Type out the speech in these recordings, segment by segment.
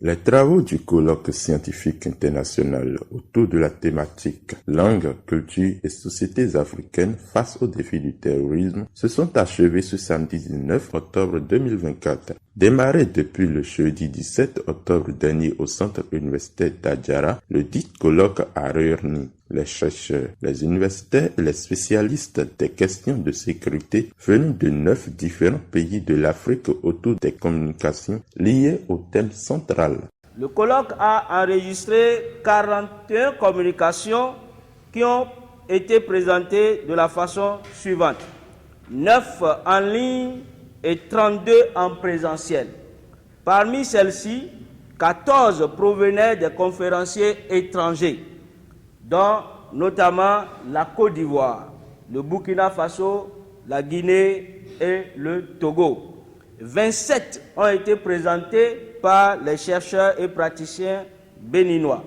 Les travaux du colloque scientifique international autour de la thématique langue, culture et sociétés africaines face aux défis du terrorisme se sont achevés ce samedi 19 octobre 2024. Démarré depuis le jeudi 17 octobre dernier au centre universitaire d'Adjara, le dit colloque a réuni les chercheurs, les universitaires et les spécialistes des questions de sécurité venus de 9 différents pays de l'Afrique autour des communications liées au thème central. Le colloque a enregistré 41 communications qui ont été présentées de la façon suivante. 9 en ligne et 32 en présentiel. Parmi celles-ci, 14 provenaient des conférenciers étrangers, dont notamment la Côte d'Ivoire, le Burkina Faso, la Guinée et le Togo. 27 ont été présentés par les chercheurs et praticiens béninois.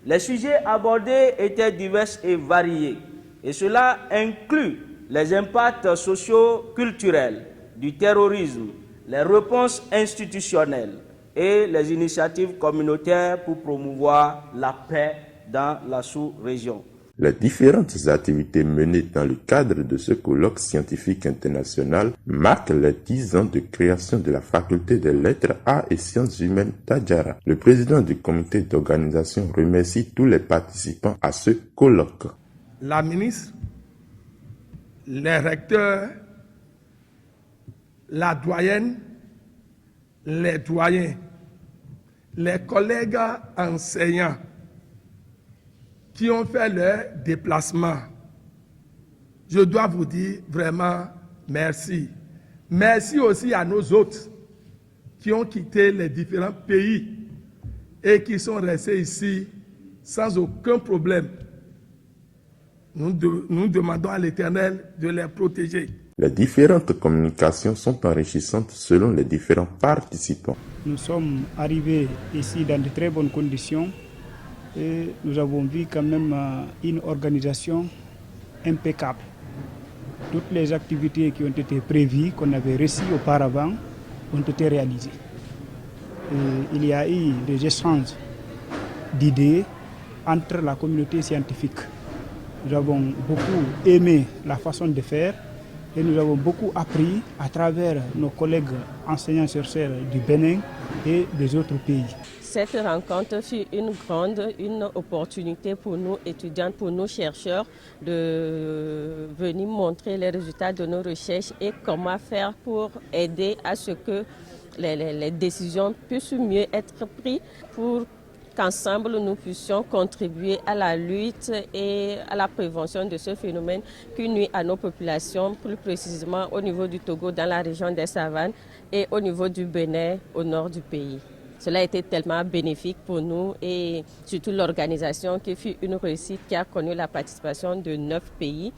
Les sujets abordés étaient divers et variés, et cela inclut les impacts socio-culturels du terrorisme, les réponses institutionnelles et les initiatives communautaires pour promouvoir la paix dans la sous-région. Les différentes activités menées dans le cadre de ce colloque scientifique international marquent les 10 ans de création de la faculté des lettres, arts et sciences humaines d'Adjara. Le président du comité d'organisation remercie tous les participants à ce colloque. La ministre, les recteurs, la doyenne, les doyens, les collègues enseignants qui ont fait leur déplacement. Je dois vous dire vraiment merci. Merci aussi à nos hôtes qui ont quitté les différents pays et qui sont restés ici sans aucun problème. Nous demandons à l'Éternel de les protéger. Les différentes communications sont enrichissantes selon les différents participants. Nous sommes arrivés ici dans de très bonnes conditions et nous avons vu quand même une organisation impeccable. Toutes les activités qui ont été prévues, qu'on avait reçues auparavant, ont été réalisées. Et il y a eu des échanges d'idées entre la communauté scientifique. Nous avons beaucoup aimé la façon de faire et nous avons beaucoup appris à travers nos collègues enseignants-chercheurs du Bénin et des autres pays. Cette rencontre fut une opportunité pour nous étudiants, pour nous chercheurs, de venir montrer les résultats de nos recherches et comment faire pour aider à ce que les décisions puissent mieux être prises pour qu'ensemble nous puissions contribuer à la lutte et à la prévention de ce phénomène qui nuit à nos populations, plus précisément au niveau du Togo dans la région des savanes et au niveau du Bénin au nord du pays. Cela a été tellement bénéfique pour nous et surtout l'organisation qui fut une réussite qui a connu la participation de 9 pays.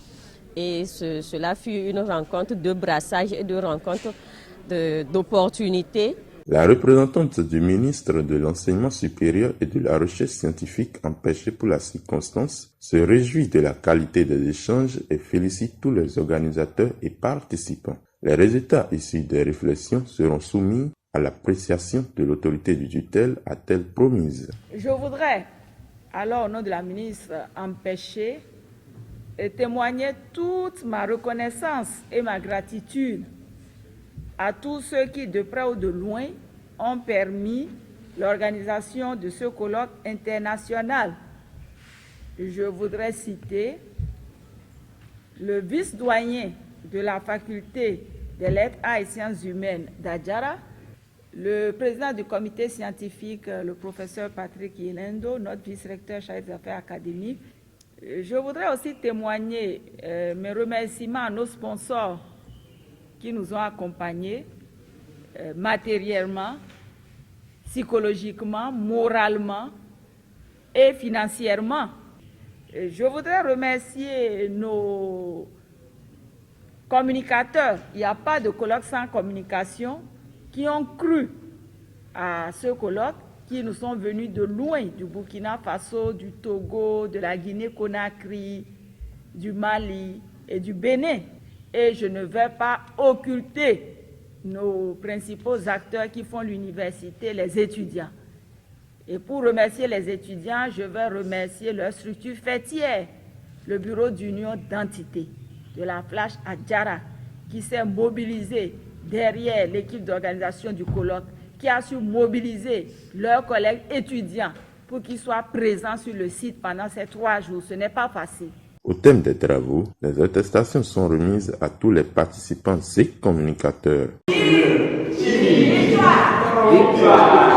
Et cela fut une rencontre de brassage et de rencontre d'opportunités. La représentante du ministre de l'Enseignement supérieur et de la Recherche scientifique empêchée pour la circonstance se réjouit de la qualité des échanges et félicite tous les organisateurs et participants. Les résultats issus des réflexions seront soumis à l'appréciation de l'autorité du tutelle, a-t-elle promise. Je voudrais, alors au nom de la ministre empêchée, témoigner toute ma reconnaissance et ma gratitude à tous ceux qui, de près ou de loin, ont permis l'organisation de ce colloque international. Je voudrais citer le vice-doyen de la faculté des lettres, arts et sciences humaines d'Adjara, le président du comité scientifique, le professeur Patrick Yelendo, notre vice-recteur chargé des affaires académiques. Je voudrais aussi témoigner mes remerciements à nos sponsors qui nous ont accompagnés matériellement, psychologiquement, moralement et financièrement. Je voudrais remercier nos communicateurs. Il n'y a pas de colloque sans communication, qui ont cru à ce colloque, qui nous sont venus de loin, du Burkina Faso, du Togo, de la Guinée-Conakry, du Mali et du Bénin. Et je ne vais pas occulter nos principaux acteurs qui font l'université, les étudiants. Et pour remercier les étudiants, je vais remercier leur structure fêtière, le bureau d'union d'entité de la Flash à Djara, qui s'est mobilisé derrière l'équipe d'organisation du colloque, qui a su mobiliser leurs collègues étudiants pour qu'ils soient présents sur le site pendant ces 3 jours. Ce n'est pas facile. Au thème des travaux, les attestations sont remises à tous les participants et communicateurs. Victoire.